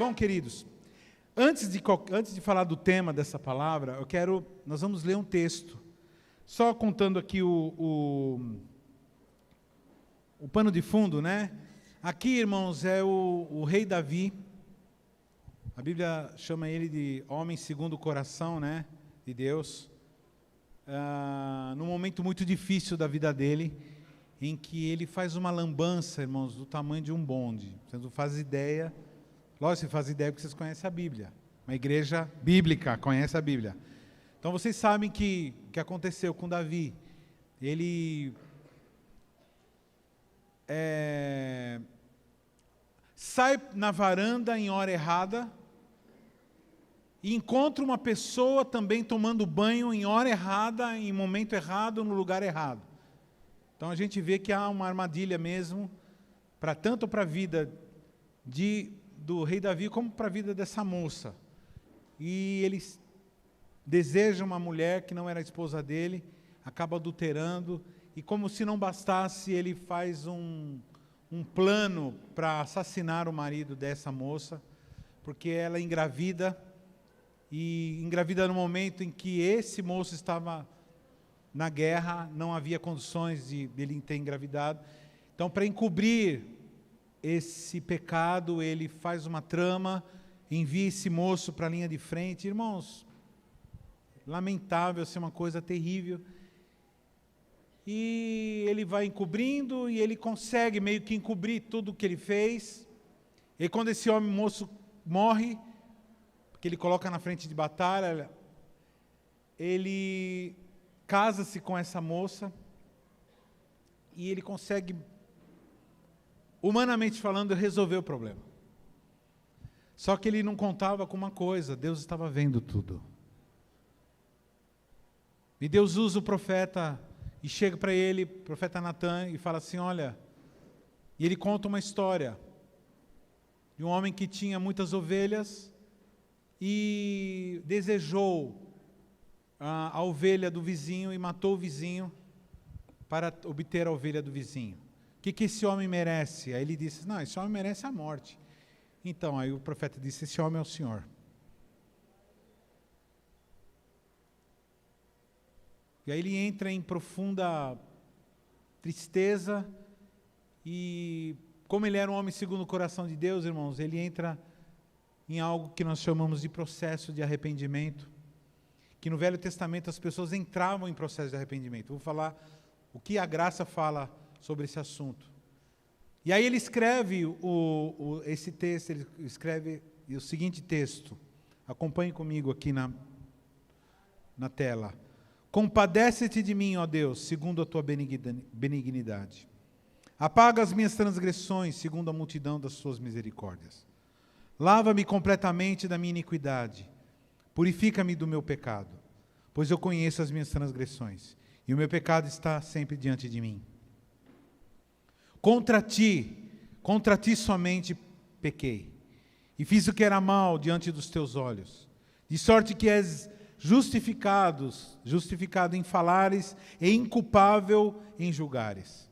Bom, queridos, antes de falar do tema dessa palavra, nós vamos ler um texto. Só contando aqui o pano de fundo, né? Aqui, irmãos, é o rei Davi. A Bíblia chama ele de homem segundo o coração, né, de Deus. Num momento muito difícil da vida dele, em que ele faz uma lambança, irmãos, do tamanho de um bonde. Vocês não fazem ideia. Lógico, você faz ideia porque vocês conhecem a Bíblia. Uma igreja bíblica conhece a Bíblia. Então vocês sabem que o que aconteceu com Davi. Ele sai na varanda em hora errada e encontra uma pessoa também tomando banho em hora errada, em momento errado, no lugar errado. Então a gente vê que há uma armadilha mesmo, tanto para a vida do rei Davi, como para a vida dessa moça. E ele deseja uma mulher que não era a esposa dele, acaba adulterando, e como se não bastasse, ele faz um plano para assassinar o marido dessa moça, porque ela engravida, e engravida no momento em que esse moço estava na guerra, não havia condições de ele ter engravidado. Então, para encobrir esse pecado, ele faz uma trama, envia esse moço para a linha de frente. Irmãos, lamentável, assim, uma coisa terrível. E ele vai encobrindo, e ele consegue meio que encobrir tudo o que ele fez. E quando esse moço morre, que ele coloca na frente de batalha, ele casa-se com essa moça, e ele consegue, humanamente falando, resolver o problema. Só que ele não contava com uma coisa: Deus estava vendo tudo. E Deus usa o profeta, e chega para ele, o profeta Natan, e fala assim, olha, e ele conta uma história de um homem que tinha muitas ovelhas, e desejou a ovelha do vizinho, e matou o vizinho, para obter a ovelha do vizinho. O que esse homem merece? Aí ele disse, não, esse homem merece a morte. Então, aí o profeta disse, esse homem é o Senhor. E aí ele entra em profunda tristeza, e como ele era um homem segundo o coração de Deus, irmãos, ele entra em algo que nós chamamos de processo de arrependimento, que no Velho Testamento as pessoas entravam em processo de arrependimento. Vou falar o que a graça fala sobre esse assunto. E aí ele escreve esse texto, ele escreve o seguinte texto, acompanhe comigo aqui na tela. Compadece-te de mim, ó Deus, segundo a tua benignidade. Apaga as minhas transgressões, segundo a multidão das suas misericórdias. Lava-me completamente da minha iniquidade, purifica-me do meu pecado, pois eu conheço as minhas transgressões, e o meu pecado está sempre diante de mim. Contra ti somente pequei, e fiz o que era mal diante dos teus olhos, de sorte que és justificado em falares e inculpável em julgares.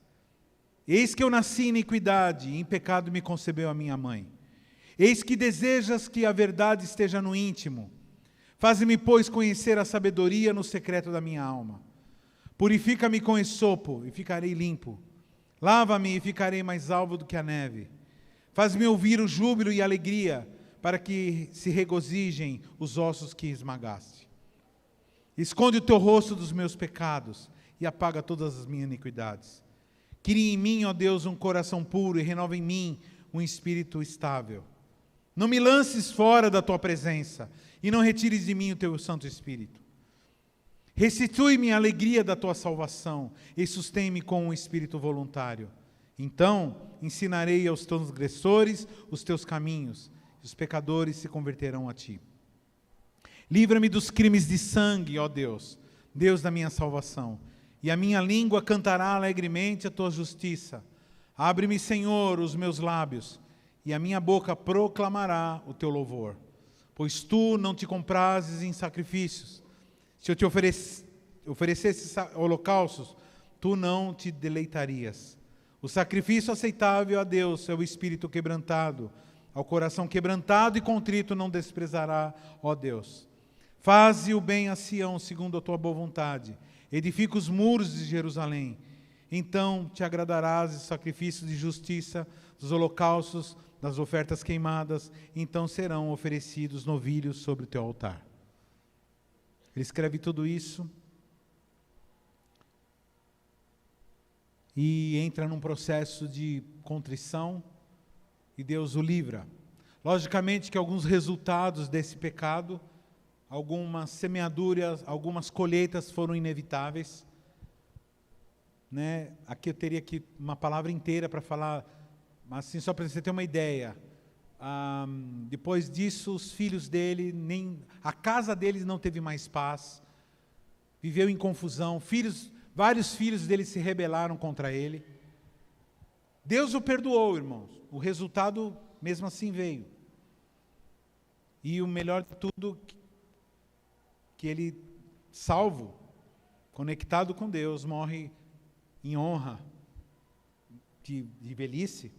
Eis que eu nasci em iniquidade, e em pecado me concebeu a minha mãe. Eis que desejas que a verdade esteja no íntimo. Faze-me, pois, conhecer a sabedoria no secreto da minha alma. Purifica-me com esopo, e ficarei limpo. Lava-me, e ficarei mais alvo do que a neve. Faz-me ouvir o júbilo e a alegria, para que se regozijem os ossos que esmagaste. Esconde o teu rosto dos meus pecados, e apaga todas as minhas iniquidades. Cria em mim, ó Deus, um coração puro, e renova em mim um espírito estável. Não me lances fora da tua presença, e não retires de mim o teu Santo Espírito. Restitui-me a alegria da tua salvação, e sustém-me com um espírito voluntário. Então ensinarei aos transgressores os teus caminhos, e os pecadores se converterão a ti. Livra-me dos crimes de sangue, ó Deus, Deus da minha salvação, e a minha língua cantará alegremente a tua justiça. Abre-me, Senhor, os meus lábios, e a minha boca proclamará o teu louvor. Pois tu não te comprases em sacrifícios. Se eu te oferecesse holocaustos, tu não te deleitarias. O sacrifício aceitável a Deus é o espírito quebrantado, Ao coração quebrantado e contrito não desprezará, ó Deus. Faze o bem a Sião, segundo a tua boa vontade. Edifica os muros de Jerusalém. Então te agradarás dos sacrifícios de justiça, dos holocaustos, das ofertas queimadas. Então serão oferecidos novilhos sobre o teu altar. Ele escreve tudo isso e entra num processo de contrição e Deus o livra. Logicamente que alguns resultados desse pecado, algumas semeaduras, algumas colheitas foram inevitáveis. Aqui eu teria uma palavra inteira para falar, mas assim, só para você ter uma ideia. Depois disso, os filhos dele, a casa deles não teve mais paz, viveu em confusão, vários filhos dele se rebelaram contra ele. Deus o perdoou, irmãos, o resultado mesmo assim veio. E o melhor de tudo, que ele, salvo, conectado com Deus, morre em honra de velhice.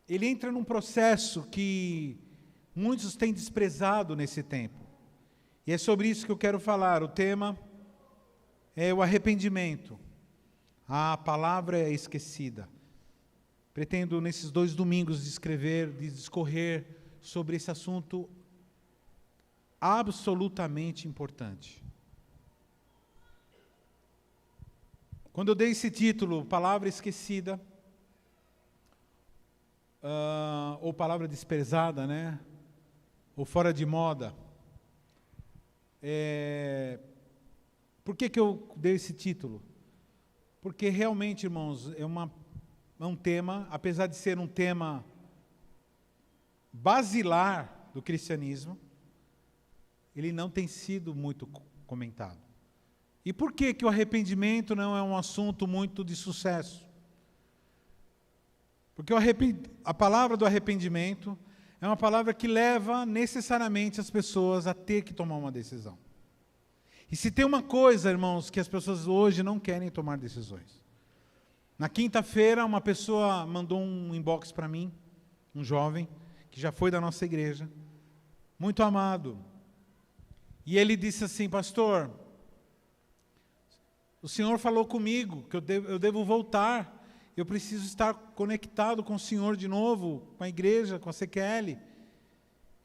Ele entra num processo que muitos têm desprezado nesse tempo. E é sobre isso que eu quero falar. O tema é o arrependimento. A palavra é esquecida. Pretendo, nesses 2 domingos, discorrer sobre esse assunto absolutamente importante. Quando eu dei esse título, Palavra Esquecida, ou Palavra Desprezada, ou Fora de Moda, por que eu dei esse título? Porque realmente, irmãos, é um tema, apesar de ser um tema basilar do cristianismo, ele não tem sido muito comentado. E por que o arrependimento não é um assunto muito de sucesso? Porque a palavra do arrependimento é uma palavra que leva necessariamente as pessoas a ter que tomar uma decisão. E se tem uma coisa, irmãos, que as pessoas hoje não querem tomar decisões. Na quinta-feira, uma pessoa mandou um inbox para mim, um jovem, que já foi da nossa igreja, muito amado. E ele disse assim: pastor, o Senhor falou comigo que eu devo voltar, eu preciso estar conectado com o Senhor de novo, com a igreja, com a CQL.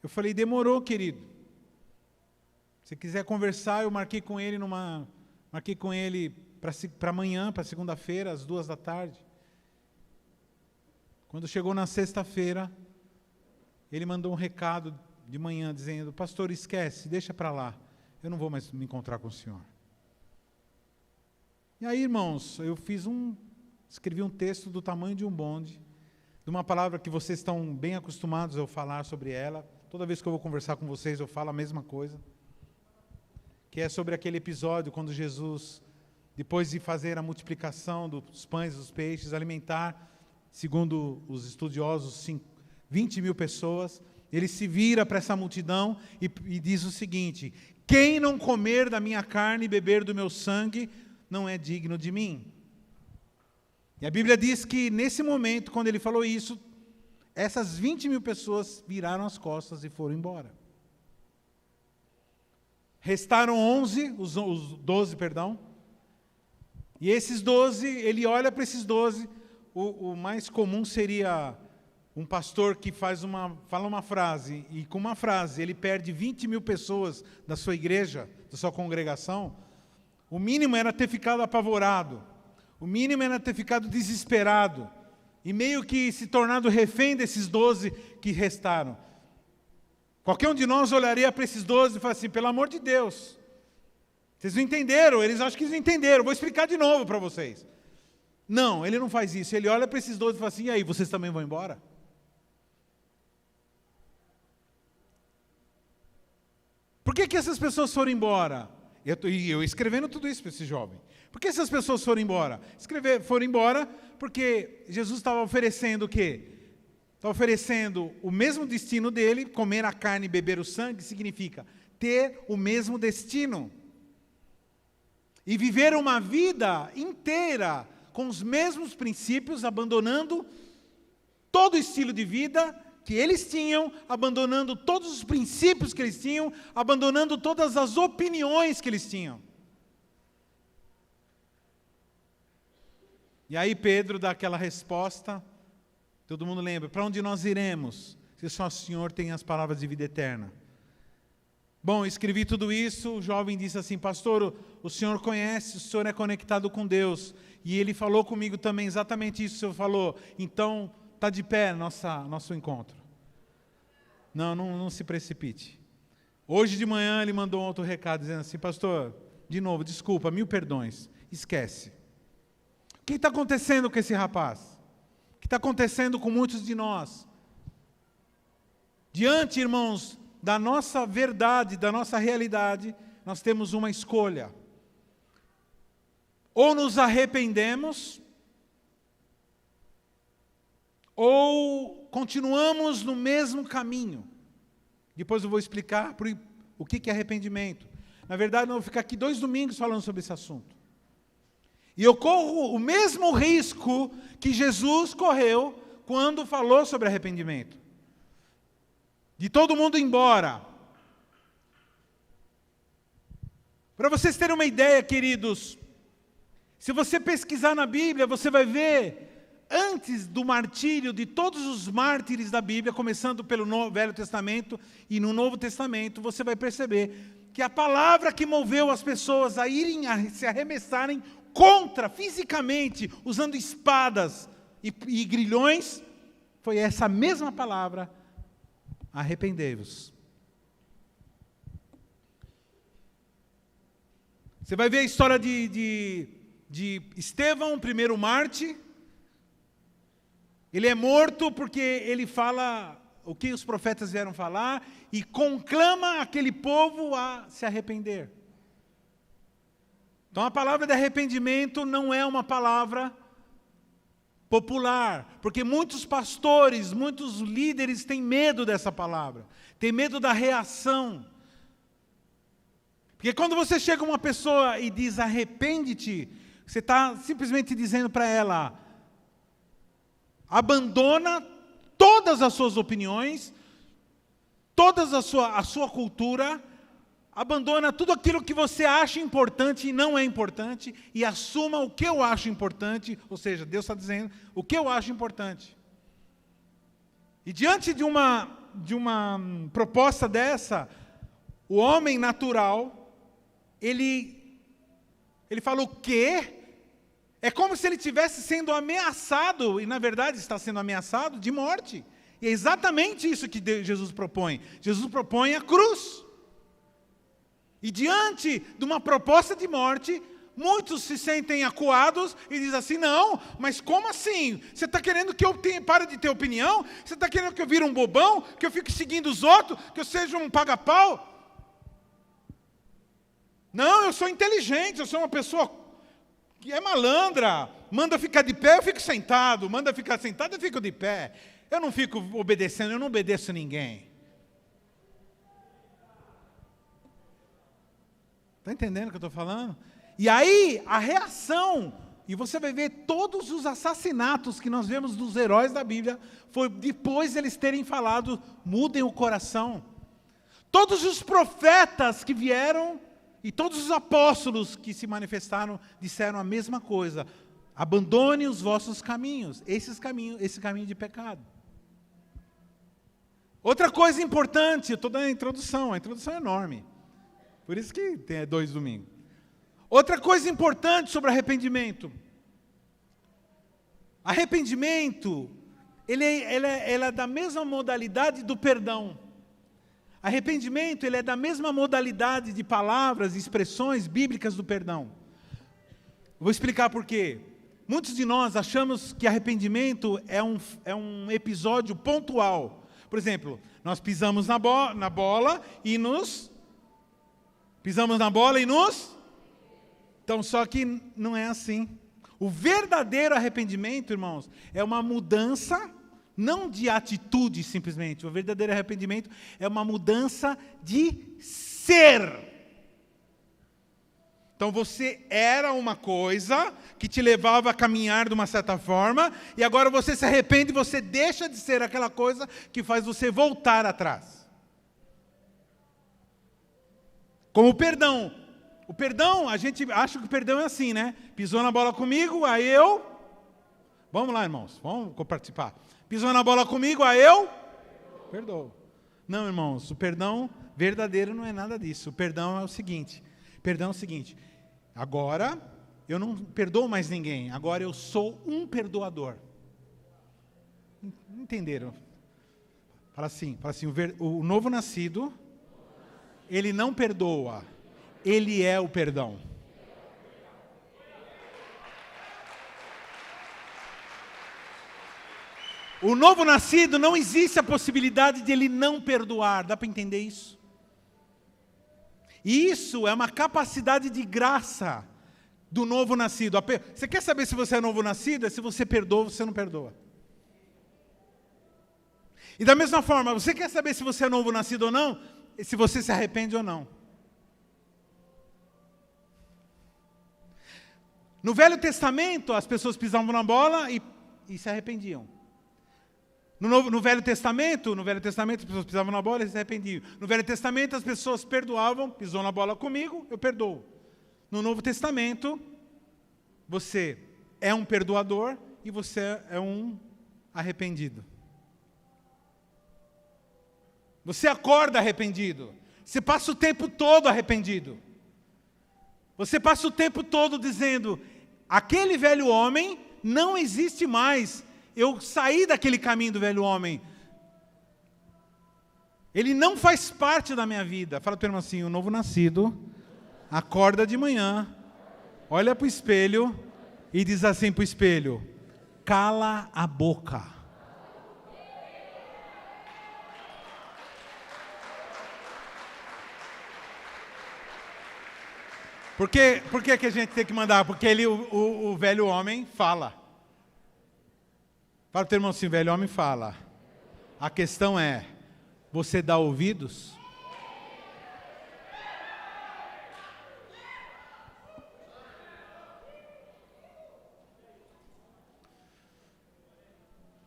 Eu falei: demorou, querido. Se quiser conversar, eu marquei com ele para amanhã, para segunda-feira, às 14h. Quando chegou na sexta-feira, ele mandou um recado de manhã dizendo: pastor, esquece, deixa para lá, eu não vou mais me encontrar com o senhor. E aí, irmãos, eu escrevi um texto do tamanho de um bonde, de uma palavra que vocês estão bem acostumados a eu falar sobre ela. Toda vez que eu vou conversar com vocês, eu falo a mesma coisa. Que é sobre aquele episódio quando Jesus, depois de fazer a multiplicação dos pães e dos peixes, alimentar, segundo os estudiosos, 20 mil pessoas, ele se vira para essa multidão e diz o seguinte: quem não comer da minha carne e beber do meu sangue, não é digno de mim. E a Bíblia diz que nesse momento, quando ele falou isso, essas 20 mil pessoas viraram as costas e foram embora. Restaram 12, e esses 12, ele olha para esses 12, o mais comum seria um pastor que fala uma frase, e com uma frase ele perde 20 mil pessoas da sua igreja, da sua congregação. O mínimo era ter ficado apavorado, o mínimo era ter ficado desesperado, e meio que se tornado refém desses 12 que restaram. Qualquer um de nós olharia para esses 12 e falaria assim: pelo amor de Deus, vocês não entenderam, eles acham que eles não entenderam, vou explicar de novo para vocês. Não, ele não faz isso, ele olha para esses 12 e fala assim: e aí, vocês também vão embora? Por que essas pessoas foram embora? Eu escrevendo tudo isso para esse jovem. Por que essas pessoas foram embora? Foram embora porque Jesus estava oferecendo o quê? Está oferecendo o mesmo destino dele. Comer a carne e beber o sangue significa ter o mesmo destino. E viver uma vida inteira com os mesmos princípios, abandonando todo o estilo de vida que eles tinham, abandonando todos os princípios que eles tinham, abandonando todas as opiniões que eles tinham. E aí Pedro dá aquela resposta, todo mundo lembra, para onde nós iremos, se só o Senhor tem as palavras de vida eterna? Bom, escrevi tudo isso, o jovem disse assim, pastor, o senhor conhece, o senhor é conectado com Deus, e ele falou comigo também exatamente isso que o senhor falou, então está de pé nosso encontro. Não se precipite. Hoje de manhã ele mandou um outro recado, dizendo assim, pastor, de novo, desculpa, 1000 perdões, esquece. O que está acontecendo com esse rapaz? O que está acontecendo com muitos de nós? Diante, irmãos, da nossa verdade, da nossa realidade, nós temos uma escolha. Ou nos arrependemos, ou continuamos no mesmo caminho. Depois eu vou explicar o que é arrependimento. Na verdade, eu vou ficar aqui 2 domingos falando sobre esse assunto. E eu corro o mesmo risco que Jesus correu quando falou sobre arrependimento. De todo mundo ir embora. Para vocês terem uma ideia, queridos, se você pesquisar na Bíblia, você vai ver, antes do martírio de todos os mártires da Bíblia, começando pelo Velho Testamento e no Novo Testamento, você vai perceber que a palavra que moveu as pessoas a irem, a se arremessarem contra, fisicamente, usando espadas e grilhões, foi essa mesma palavra, arrependei-vos. Você vai ver a história de Estevão, o primeiro mártir. Ele é morto porque ele fala o que os profetas vieram falar e conclama aquele povo a se arrepender. Então a palavra de arrependimento não é uma palavra popular, porque muitos pastores, muitos líderes têm medo dessa palavra, têm medo da reação. Porque quando você chega a uma pessoa e diz arrepende-te, você está simplesmente dizendo para ela, abandona todas as suas opiniões, toda a sua cultura, abandona tudo aquilo que você acha importante e não é importante, e assuma o que eu acho importante, ou seja, Deus está dizendo o que eu acho importante. E diante de uma proposta dessa, o homem natural, ele fala o quê? É como se ele estivesse sendo ameaçado, e na verdade está sendo ameaçado de morte. E é exatamente isso que Jesus propõe. Jesus propõe a cruz. E diante de uma proposta de morte, muitos se sentem acuados e dizem assim, não, mas como assim? Você está querendo que eu pare de ter opinião? Você está querendo que eu vire um bobão? Que eu fique seguindo os outros? Que eu seja um paga-pau? Não, eu sou inteligente, eu sou uma pessoa que é malandra. Manda ficar de pé, eu fico sentado. Manda ficar sentado, eu fico de pé. Eu não fico obedecendo, eu não obedeço a ninguém. Está entendendo o que eu estou falando? E aí, a reação, e você vai ver todos os assassinatos que nós vemos dos heróis da Bíblia, foi depois eles terem falado, mudem o coração. Todos os profetas que vieram, e todos os apóstolos que se manifestaram, disseram a mesma coisa, abandone os vossos caminhos, esse caminho de pecado. Outra coisa importante, eu estou dando a introdução é enorme. Por isso que tem 2 domingos. Outra coisa importante sobre arrependimento. Arrependimento, ele é da mesma modalidade do perdão. Arrependimento, ele é da mesma modalidade de palavras, expressões bíblicas do perdão. Vou explicar por quê. Muitos de nós achamos que arrependimento é um episódio pontual. Por exemplo, nós pisamos na bola e nos... Pisamos na bola e nos... Então, só que não é assim. O verdadeiro arrependimento, irmãos, é uma mudança, não de atitude simplesmente. O verdadeiro arrependimento é uma mudança de ser. Então você era uma coisa que te levava a caminhar de uma certa forma, e agora você se arrepende e você deixa de ser aquela coisa que faz você voltar atrás. Como o perdão. O perdão, a gente acha que o perdão é assim, né? Pisou na bola comigo, aí eu... Vamos lá, irmãos, vamos participar. Pisou na bola comigo, aí eu... Perdoo. Não, irmãos, o perdão verdadeiro não é nada disso. O perdão é o seguinte... Perdão é o seguinte, agora eu não perdoo mais ninguém, agora eu sou um perdoador. Entenderam? Fala assim, o novo nascido, ele não perdoa, ele é o perdão. O novo nascido, não existe a possibilidade de ele não perdoar, dá para entender isso? E isso é uma capacidade de graça do novo nascido. Você quer saber se você é novo nascido? É se você perdoa ou você não perdoa. E da mesma forma, você quer saber se você é novo nascido ou não? É se você se arrepende ou não. No Velho Testamento, as pessoas pisavam na bola e se arrependiam. No Velho Testamento, as pessoas pisavam na bola e se arrependiam. No Velho Testamento, as pessoas perdoavam, pisou na bola comigo, eu perdoo. No Novo Testamento, você é um perdoador e você é um arrependido. Você acorda arrependido. Você passa o tempo todo arrependido. Você passa o tempo todo dizendo, aquele velho homem não existe mais. Eu saí daquele caminho do velho homem. Ele não faz parte da minha vida. Fala para o irmão assim, o novo nascido acorda de manhã, olha para o espelho e diz assim para o espelho, cala a boca. Por que que a gente tem que mandar? Porque o velho homem fala. Para o teu irmão assim, velho homem fala. A questão é, você dá ouvidos?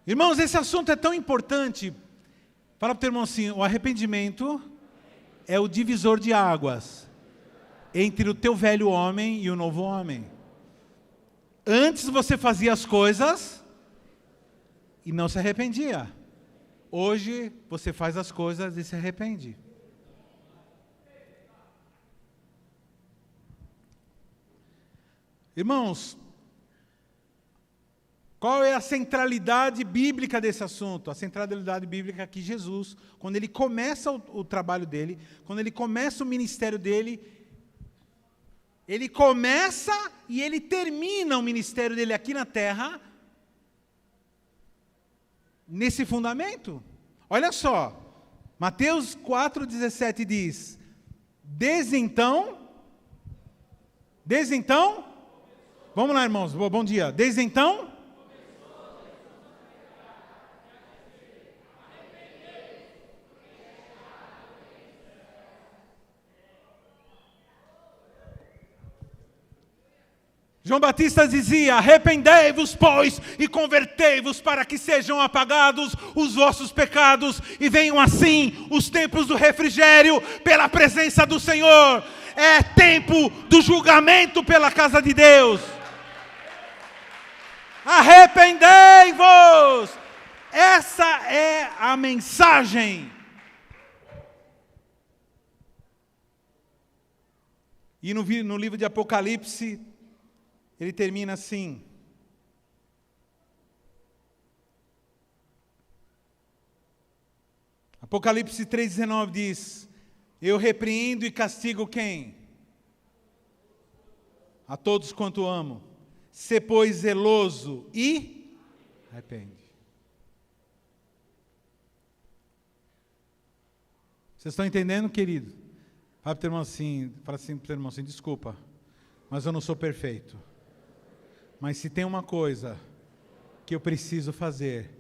Irmãos, esse assunto é tão importante. Fala para o teu irmão assim, o arrependimento é o divisor de águas entre o teu velho homem e o novo homem. Antes você fazia as coisas e não se arrependia. Hoje você faz as coisas e se arrepende. Irmãos, qual é a centralidade bíblica desse assunto? A centralidade bíblica é que Jesus, quando ele começa o trabalho dele, quando ele começa o ministério dele, ele começa e ele termina o ministério dele aqui na terra, nesse fundamento. Olha só, Mateus 4,17 diz, desde então, vamos lá irmãos, bom dia, desde então, João Batista dizia, arrependei-vos, pois, e convertei-vos para que sejam apagados os vossos pecados e venham assim os tempos do refrigério pela presença do Senhor. É tempo do julgamento pela casa de Deus. Arrependei-vos! Essa é a mensagem. E no livro de Apocalipse, ele termina assim. Apocalipse 3,19 diz, eu repreendo e castigo quem? A todos quanto amo. Sê, pois, zeloso e arrepende. Vocês estão entendendo, querido? Fala para o teu irmão assim, desculpa, mas eu não sou perfeito. Mas se tem uma coisa que eu preciso fazer,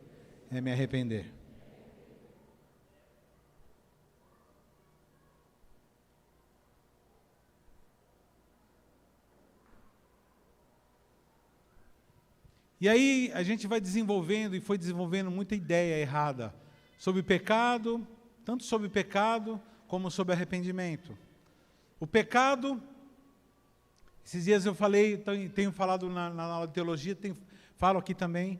é me arrepender. E aí a gente vai desenvolvendo e foi desenvolvendo muita ideia errada sobre pecado, tanto sobre pecado como sobre arrependimento. O pecado, esses dias eu falei, tenho falado na aula de teologia, falo aqui também.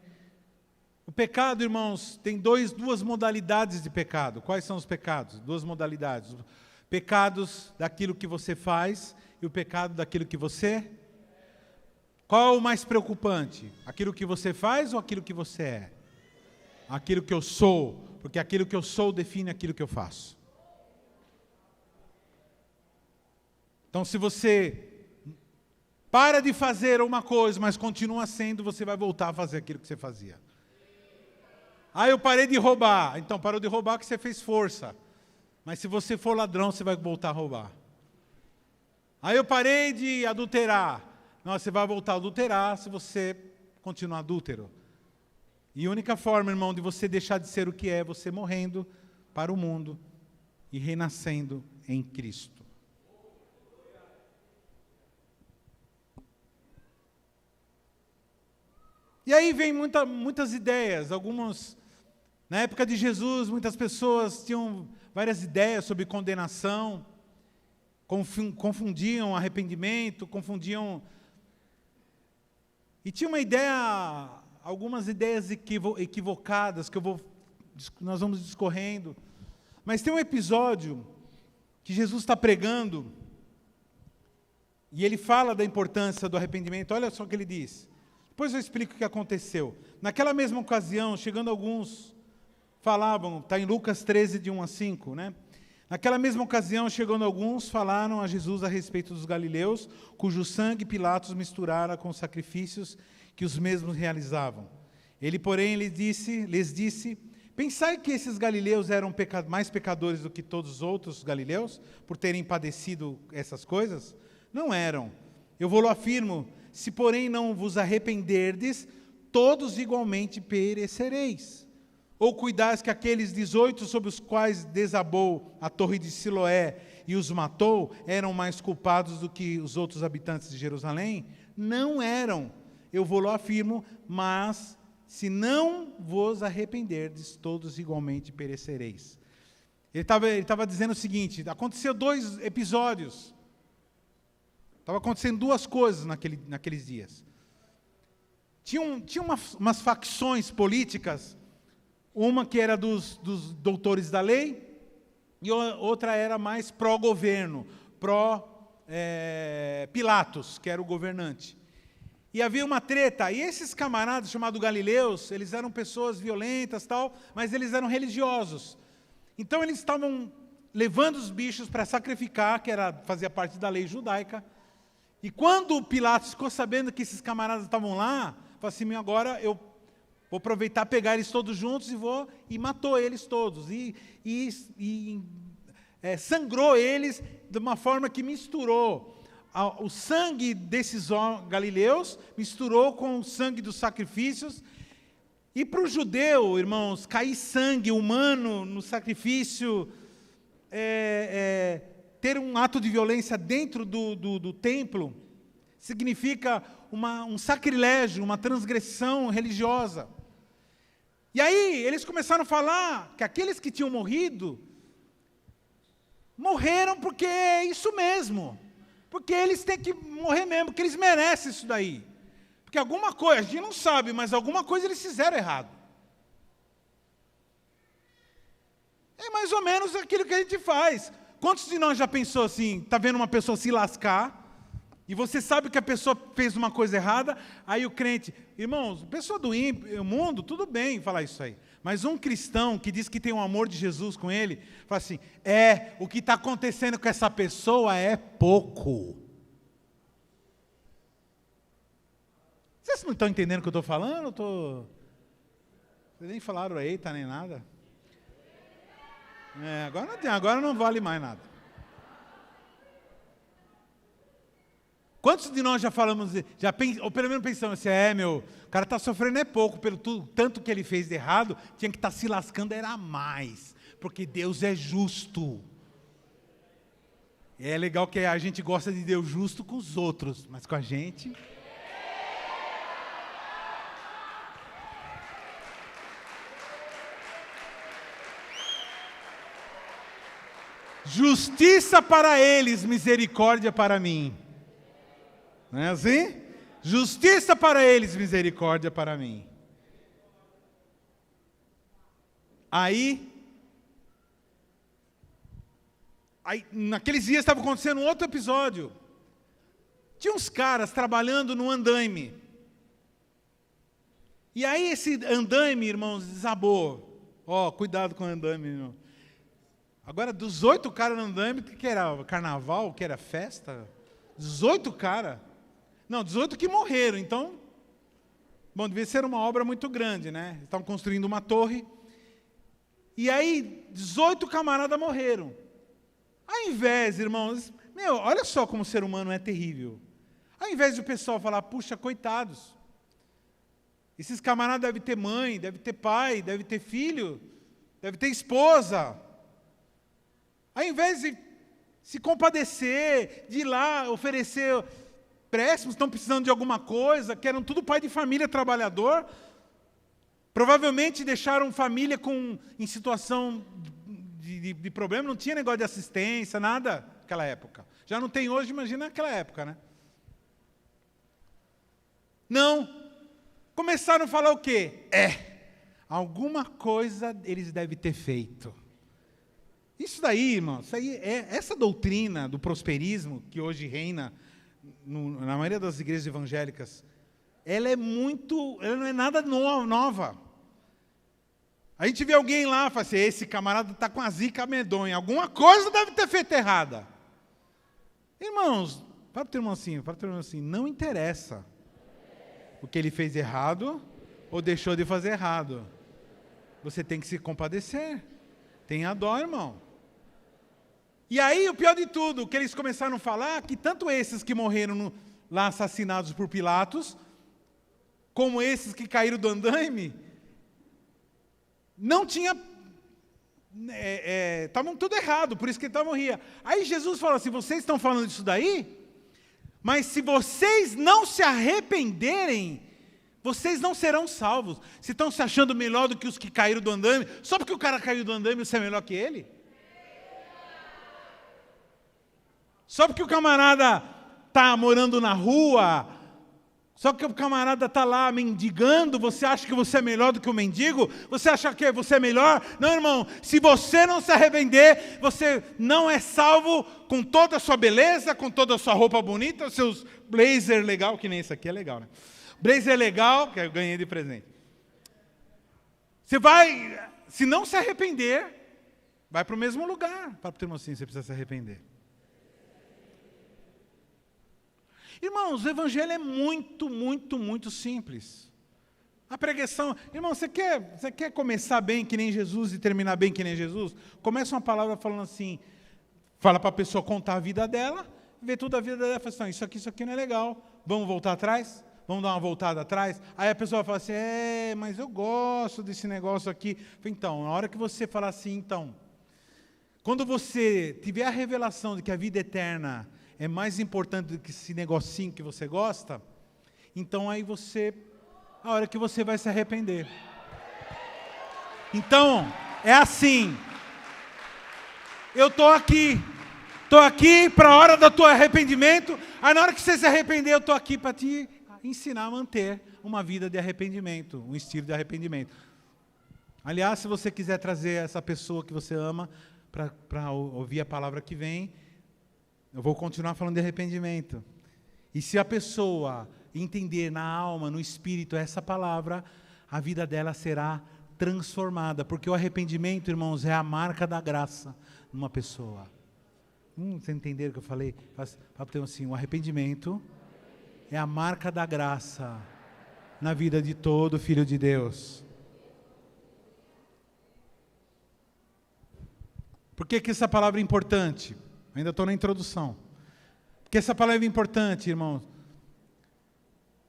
O pecado, irmãos, tem duas modalidades de pecado. Quais são os pecados? Duas modalidades. Pecados daquilo que você faz e o pecado daquilo que você... Qual é o mais preocupante? Aquilo que você faz ou aquilo que você é? Aquilo que eu sou, porque aquilo que eu sou define aquilo que eu faço. Então, se você para de fazer uma coisa, mas continua sendo, você vai voltar a fazer aquilo que você fazia. Ah, eu parei de roubar. Então, parou de roubar porque você fez força. Mas se você for ladrão, você vai voltar a roubar. Ah, eu parei de adulterar. Não, você vai voltar a adulterar se você continuar adúltero. E a única forma, irmão, de você deixar de ser o que é você morrendo para o mundo e renascendo em Cristo. E aí vem muitas ideias, algumas... Na época de Jesus, muitas pessoas tinham várias ideias sobre condenação, confundiam arrependimento, confundiam... E tinha uma ideia, algumas ideias equivocadas que nós vamos discorrendo. Mas tem um episódio que Jesus está pregando e ele fala da importância do arrependimento. Olha só o que ele diz. Depois eu explico o que aconteceu. Naquela mesma ocasião, chegando alguns, falavam, está em Lucas 13, de 1 a 5, né? Naquela mesma ocasião, chegando alguns, falaram a Jesus a respeito dos galileus, cujo sangue Pilatos misturara com os sacrifícios que os mesmos realizavam. Ele, porém, lhes disse, pensai que esses galileus eram mais pecadores do que todos os outros galileus, por terem padecido essas coisas? Não eram. Eu vou-lo afirmo, se porém não vos arrependerdes, todos igualmente perecereis. Ou cuidais que aqueles 18 sobre os quais desabou a torre de Siloé e os matou, eram mais culpados do que os outros habitantes de Jerusalém? Não eram, eu vou-lo afirmo, mas se não vos arrependerdes, todos igualmente perecereis. Ele estava dizendo o seguinte, aconteceu 2 episódios, estava acontecendo 2 coisas naqueles dias. Tinha umas facções políticas, uma que era dos doutores da lei, e outra era mais pró-governo, pró-Pilatos, que era o governante. E havia uma treta, e esses camaradas chamados galileus, eles eram pessoas violentas, tal, mas eles eram religiosos. Então eles estavam levando os bichos para sacrificar, fazia parte da lei judaica. E quando Pilatos ficou sabendo que esses camaradas estavam lá, falou assim, agora eu vou aproveitar, pegar eles todos juntos e matou eles todos. Sangrou eles de uma forma que misturou o sangue desses galileus, misturou com o sangue dos sacrifícios. E para o judeu, irmãos, cair sangue humano no sacrifício, ter um ato de violência dentro do templo, significa um sacrilégio, uma transgressão religiosa. E aí eles começaram a falar que aqueles que tinham morrido, morreram porque é isso mesmo. Porque eles têm que morrer mesmo, porque eles merecem isso daí. Porque alguma coisa, a gente não sabe, mas alguma coisa eles fizeram errado. É mais ou menos aquilo que a gente faz. Quantos de nós já pensou assim, está vendo uma pessoa se lascar, e você sabe que a pessoa fez uma coisa errada, aí o crente, irmãos, pessoa do mundo, tudo bem falar isso aí. Mas um cristão que diz que tem o amor de Jesus com ele, fala assim, o que está acontecendo com essa pessoa é pouco. Vocês não estão entendendo o que eu estou falando? Vocês nem falaram eita, nem nada. Agora não vale mais nada. Quantos de nós já falamos, ou pelo menos pensamos assim, o cara está sofrendo pouco, pelo tanto que ele fez de errado, tinha que estar se lascando, era mais, porque Deus é justo. É legal que a gente gosta de Deus justo com os outros, mas com a gente... Justiça para eles, misericórdia para mim. Não é assim? Justiça para eles, misericórdia para mim. Aí, naqueles dias estava acontecendo um outro episódio. Tinha uns caras trabalhando no andaime. E aí esse andaime, irmãos, desabou. Ó, cuidado com o andaime, irmão. Agora, dos 8 caras no andaime, que era carnaval, que era festa? 18 caras. Não, 18 que morreram, então... Bom, devia ser uma obra muito grande, né? Estavam construindo uma torre. E aí, 18 camaradas morreram. Ao invés, irmãos... olha só como o ser humano é terrível. Ao invés de o pessoal falar, puxa, coitados. Esses camaradas devem ter mãe, devem ter pai, devem ter filho, devem ter esposa. Ao invés de se compadecer, de ir lá oferecer préstimos, estão precisando de alguma coisa, que eram tudo pai de família trabalhador, provavelmente deixaram família em situação de problema, não tinha negócio de assistência, nada naquela época. Já não tem hoje, imagina naquela época, né? Não. Começaram a falar o quê? Alguma coisa eles devem ter feito. Isso daí, irmão, essa doutrina do prosperismo que hoje reina na maioria das igrejas evangélicas, ela não é nada nova. A gente vê alguém lá e fala assim, esse camarada está com a zica medonha, alguma coisa deve ter feito errada. Irmãos, para o teu irmão assim, não interessa o que ele fez errado ou deixou de fazer errado. Você tem que se compadecer. Tenha dó, irmão. E aí, o pior de tudo, o que eles começaram a falar, que tanto esses que morreram lá assassinados por Pilatos, como esses que caíram do andaime, não tinha... estavam tudo errado, por isso que estavam morrendo. Aí Jesus falou assim, vocês estão falando disso daí? Mas se vocês não se arrependerem, vocês não serão salvos. Se estão se achando melhor do que os que caíram do andaime, só porque o cara caiu do andaime, você é melhor que ele? Só porque o camarada está morando na rua, só porque o camarada está lá mendigando, você acha que você é melhor do que o mendigo? Você acha que você é melhor? Não, irmão, se você não se arrepender, você não é salvo com toda a sua beleza, com toda a sua roupa bonita, seus blazer legal, que nem esse aqui é legal, né? Blazer legal, que eu ganhei de presente. Você vai, se não se arrepender, vai para o mesmo lugar. Fala para o teu irmão assim, você precisa se arrepender. Irmãos, o evangelho é muito, muito, muito simples. A pregação... Irmão, você quer começar bem que nem Jesus e terminar bem que nem Jesus? Começa uma palavra falando assim, fala para a pessoa contar a vida dela, vê toda a vida dela e fala assim, isso aqui não é legal, vamos voltar atrás? Vamos dar uma voltada atrás? Aí a pessoa fala assim, mas eu gosto desse negócio aqui. Então, na hora que você falar assim, quando você tiver a revelação de que a vida eterna é mais importante do que esse negocinho que você gosta, então aí a hora que você vai se arrepender. Então, é assim, eu estou aqui para a hora do teu arrependimento, aí na hora que você se arrepender, eu estou aqui para te ensinar a manter uma vida de arrependimento, um estilo de arrependimento. Aliás, se você quiser trazer essa pessoa que você ama para ouvir a palavra que vem, eu vou continuar falando de arrependimento. E se a pessoa entender na alma, no espírito, essa palavra, a vida dela será transformada. Porque o arrependimento, irmãos, é a marca da graça numa pessoa. Vocês entenderam o que eu falei? Assim, o arrependimento é a marca da graça na vida de todo filho de Deus. Por que essa palavra é importante? Ainda estou na introdução. Porque essa palavra é importante, irmãos.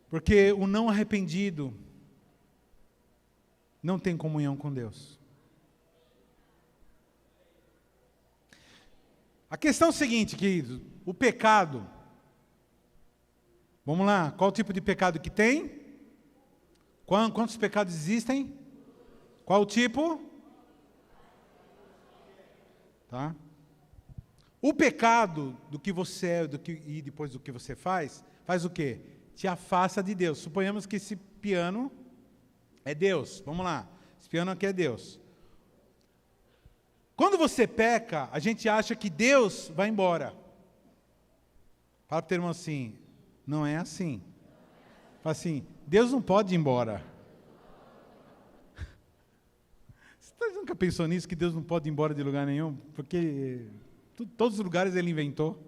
Porque o não arrependido não tem comunhão com Deus. A questão é o seguinte, queridos. O pecado. Vamos lá. Qual tipo de pecado que tem? Quantos pecados existem? Qual o tipo? Tá? O pecado do que você é e depois do que você faz o quê? Te afasta de Deus. Suponhamos que esse piano é Deus. Vamos lá. Esse piano aqui é Deus. Quando você peca, a gente acha que Deus vai embora. Fala para o teu irmão assim, não é assim. Fala assim, Deus não pode ir embora. Você nunca pensou nisso, que Deus não pode ir embora de lugar nenhum? Porque todos os lugares Ele inventou.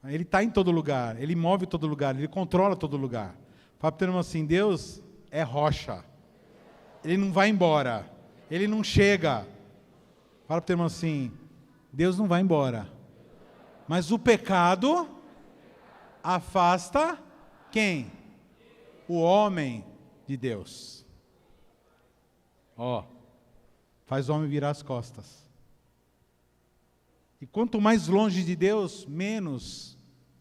Ele está em todo lugar, Ele move todo lugar, Ele controla todo lugar. Fala para o teu irmão assim, Deus é rocha. Ele não vai embora. Ele não chega. Fala para o teu irmão assim, Deus não vai embora. Mas o pecado afasta quem? O homem de Deus. Faz o homem virar as costas. E quanto mais longe de Deus, menos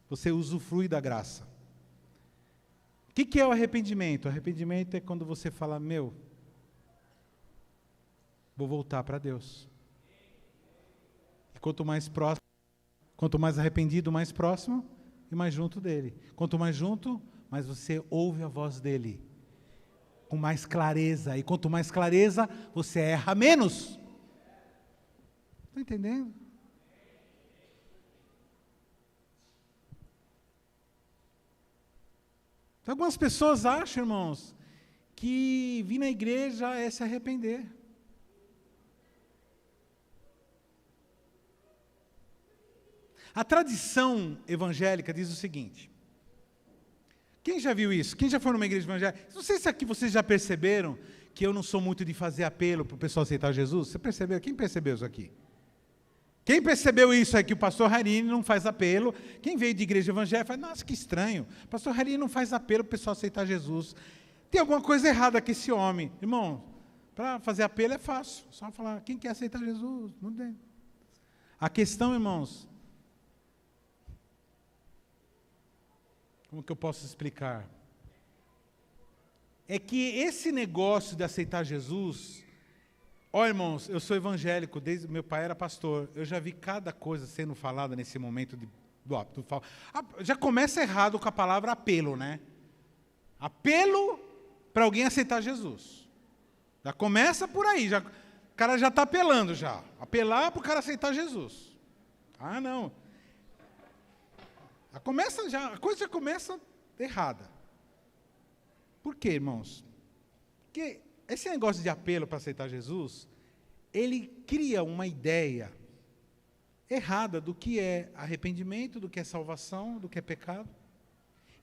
você usufrui da graça. O que é o arrependimento? O arrependimento é quando você fala, vou voltar para Deus. E quanto mais próximo, quanto mais arrependido, mais próximo e mais junto dele. Quanto mais junto, mais você ouve a voz dele. Com mais clareza. E quanto mais clareza, você erra menos. Está entendendo? Algumas pessoas acham, irmãos, que vir na igreja é se arrepender. A tradição evangélica diz o seguinte. Quem já viu isso? Quem já foi numa igreja evangélica? Não sei se aqui vocês já perceberam que eu não sou muito de fazer apelo para o pessoal aceitar Jesus. Você percebeu? Quem percebeu isso aqui? Quem percebeu isso é que o pastor Harini não faz apelo. Quem veio de igreja evangélica fala, nossa, que estranho. O pastor Harini não faz apelo para o pessoal aceitar Jesus. Tem alguma coisa errada com esse homem. Irmão, para fazer apelo é fácil. Só falar, quem quer aceitar Jesus? Não tem. A questão, irmãos, como que eu posso explicar? É que esse negócio de aceitar Jesus... irmãos, eu sou evangélico, desde meu pai era pastor, eu já vi cada coisa sendo falada nesse momento já começa errado com a palavra apelo, né? Apelo para alguém aceitar Jesus. Já começa por aí, o cara já está apelando já. Apelar para o cara aceitar Jesus. Não. A coisa já começa errada. Por quê, irmãos? Porque esse negócio de apelo para aceitar Jesus, ele cria uma ideia errada do que é arrependimento, do que é salvação, do que é pecado,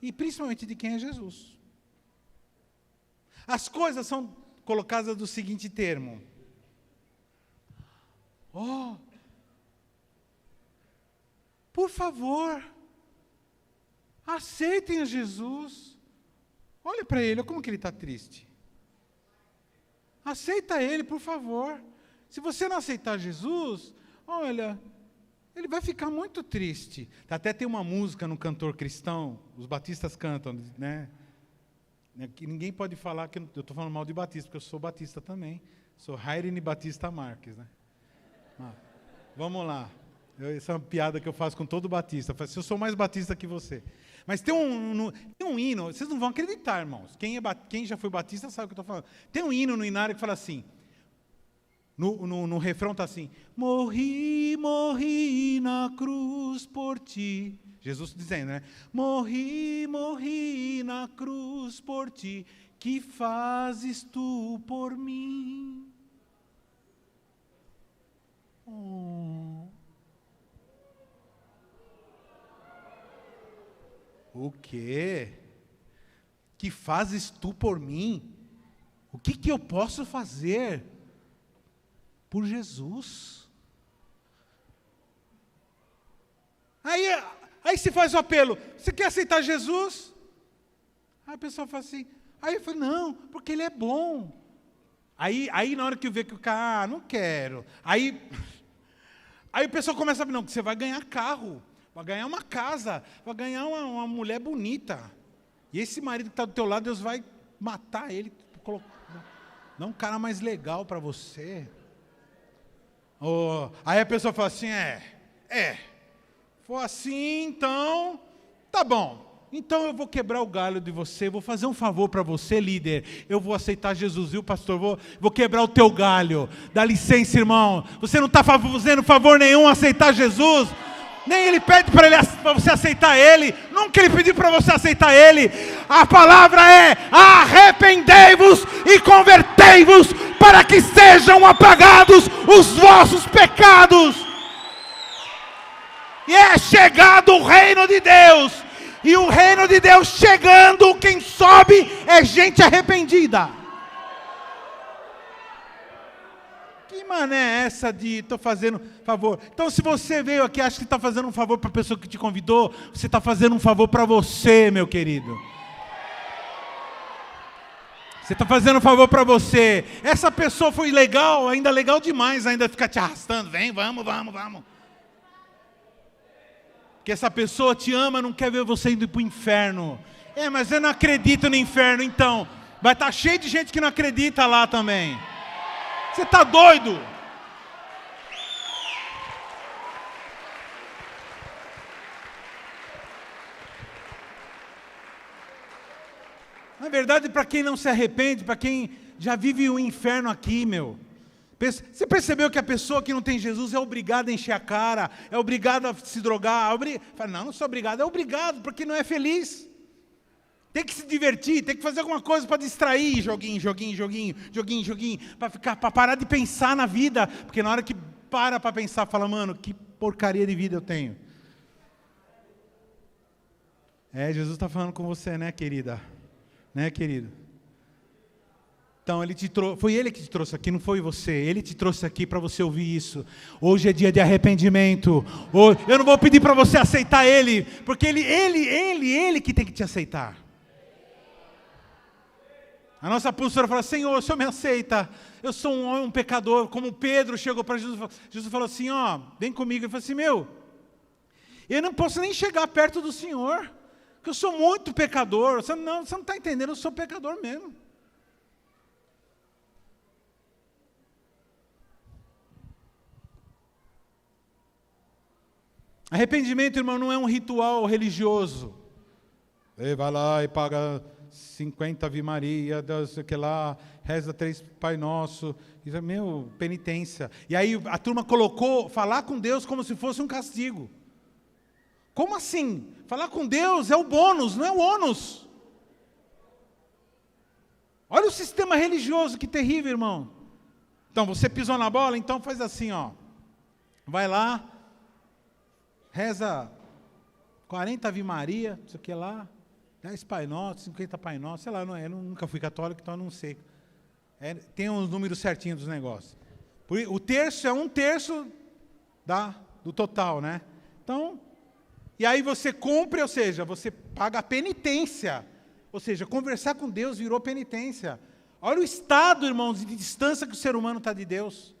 e principalmente de quem é Jesus. As coisas são colocadas do seguinte termo. Por favor, aceitem a Jesus. Olha para ele, como que ele está triste. Aceita ele, por favor. Se você não aceitar Jesus, olha, ele vai ficar muito triste. Até tem uma música no cantor cristão, os batistas cantam, né? Que ninguém pode falar que eu estou falando mal de batista, porque eu sou batista também. Sou Harini Batista Marques, né? Vamos lá. Essa é uma piada que eu faço com todo batista. Eu falo assim, eu sou mais batista que você. Mas tem um hino, vocês não vão acreditar, irmãos. Quem já foi batista sabe o que eu estou falando. Tem um hino no Inário que fala assim, no refrão está assim, morri, morri na cruz por ti. Jesus dizendo, né? Morri, morri na cruz por ti, que fazes tu por mim? O quê? Que fazes tu por mim? O que eu posso fazer por Jesus? Aí se faz o apelo, você quer aceitar Jesus? Aí a pessoa fala assim, aí eu falo, não, porque ele é bom. Aí na hora que eu ver que o cara, não quero. Aí o pessoal começa a falar, não, que você vai ganhar carro, vai ganhar uma casa, vai ganhar uma mulher bonita. E esse marido que está do teu lado, Deus vai matar ele, dar um cara mais legal para você. Aí a pessoa fala assim, for assim, então, tá bom. Então eu vou quebrar o galho de você, vou fazer um favor para você, líder. Eu vou aceitar Jesus, viu, pastor? Vou quebrar o teu galho. Dá licença, irmão. Você não está fazendo favor nenhum a aceitar Jesus. Nem ele pede para você aceitar ele. Nunca ele pediu para você aceitar ele. A palavra é: arrependei-vos e convertei-vos, para que sejam apagados os vossos pecados. E é chegado o reino de Deus. E o reino de Deus chegando, quem sobe é gente arrependida. Que mané é essa de estou fazendo favor? Então, se você veio aqui e acha que está fazendo um favor para a pessoa que te convidou, você está fazendo um favor para você, meu querido. Você está fazendo um favor para você. Essa pessoa foi legal, ainda legal demais, ainda ficar te arrastando. Vem, vamos. Que essa pessoa te ama, não quer ver você indo para o inferno. Mas eu não acredito no inferno. Então, vai estar cheio de gente que não acredita lá também. Você está doido? Na verdade, para quem não se arrepende, para quem já vive o inferno aqui, meu. Você percebeu que a pessoa que não tem Jesus é obrigada a encher a cara, é obrigada a se drogar? Fala, não sou obrigado, é obrigado, porque não é feliz. Tem que se divertir, tem que fazer alguma coisa para distrair, joguinho, para parar de pensar na vida, porque na hora que para pensar, fala, mano, que porcaria de vida eu tenho. Jesus está falando com você, né, querida? Né, querido? Então, foi ele que te trouxe aqui, não foi você. Ele te trouxe aqui para você ouvir isso. Hoje é dia de arrependimento. Eu não vou pedir para você aceitar ele, porque ele que tem que te aceitar. A nossa pastora fala: Senhor, o Senhor me aceita? Eu sou um pecador. Como Pedro chegou para Jesus, Jesus falou assim: vem comigo. Ele falou assim: eu não posso nem chegar perto do Senhor, porque eu sou muito pecador. Você não está entendendo, eu sou pecador mesmo. Arrependimento, irmão, não é um ritual religioso. Você vai lá e paga 50 Ave Maria, sei que lá, reza 3 Pai Nosso. Isso é penitência. E aí a turma colocou falar com Deus como se fosse um castigo. Como assim? Falar com Deus é o bônus, não é o ônus. Olha o sistema religioso, que terrível, irmão. Então, você pisou na bola, então faz assim, vai lá, reza 40 Ave Maria, não sei o que lá, 10 Pai Nosso, 50 Pai Nosso, sei lá, eu nunca fui católico, então eu não sei. Tem uns números certinhos dos negócios. O terço é 1/3 do total, né? Então, e aí você cumpre, ou seja, você paga a penitência. Ou seja, conversar com Deus virou penitência. Olha o estado, irmãos, de distância que o ser humano está de Deus.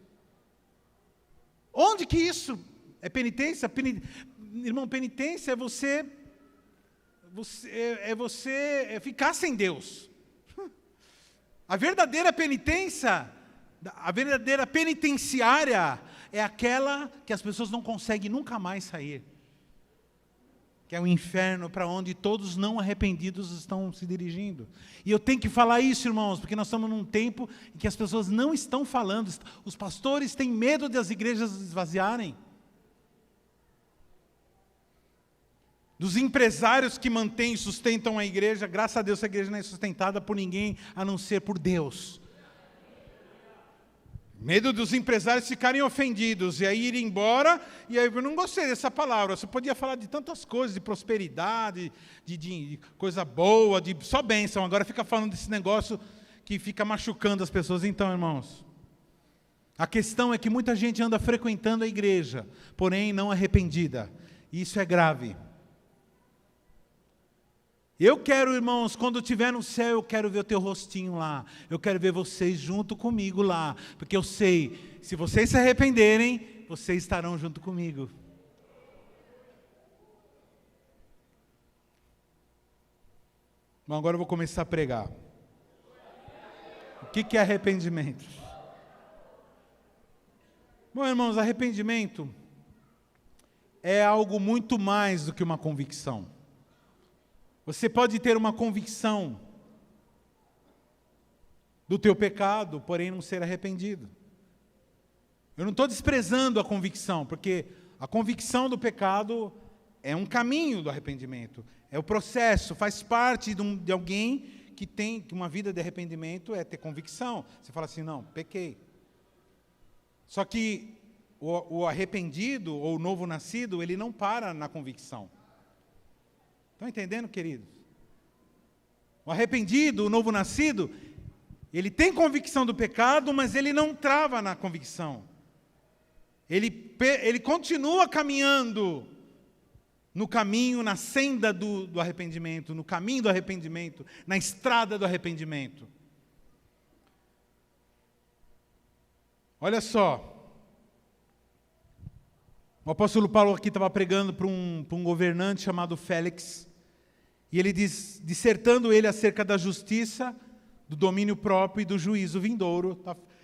Onde que isso é penitência? Irmão, penitência é você ficar sem Deus. A verdadeira penitência, a verdadeira penitenciária é aquela que as pessoas não conseguem nunca mais sair. Que é o inferno para onde todos não arrependidos estão se dirigindo. E eu tenho que falar isso, irmãos, porque nós estamos num tempo em que as pessoas não estão falando. Os pastores têm medo de as igrejas esvaziarem. Dos empresários que mantêm e sustentam a igreja, graças a Deus a igreja não é sustentada por ninguém, a não ser por Deus. Medo dos empresários ficarem ofendidos e aí irem embora, e aí eu não gostei dessa palavra. Você podia falar de tantas coisas, de prosperidade, de coisa boa, de só bênção. Agora fica falando desse negócio que fica machucando as pessoas. Então, irmãos, a questão é que muita gente anda frequentando a igreja, porém não arrependida. E isso é grave. Eu quero, irmãos, quando estiver no céu, eu quero ver o teu rostinho lá. Eu quero ver vocês junto comigo lá. Porque eu sei, se vocês se arrependerem, vocês estarão junto comigo. Bom, agora eu vou começar a pregar. O que é arrependimento? Bom, irmãos, arrependimento é algo muito mais do que uma convicção. Você pode ter uma convicção do teu pecado, porém não ser arrependido. Eu não estou desprezando a convicção, porque a convicção do pecado é um caminho do arrependimento. É o processo, faz parte de alguém que tem uma vida de arrependimento, é ter convicção. Você fala assim, não, pequei. Só que o arrependido ou o novo nascido, ele não para na convicção. Estão entendendo, queridos? O arrependido, o novo nascido, ele tem convicção do pecado, mas ele não trava na convicção. Ele continua caminhando no caminho, na senda do arrependimento, no caminho do arrependimento, na estrada do arrependimento. Olha só. O apóstolo Paulo aqui estava pregando para um governante chamado Félix, e ele diz, dissertando ele acerca da justiça, do domínio próprio e do juízo vindouro.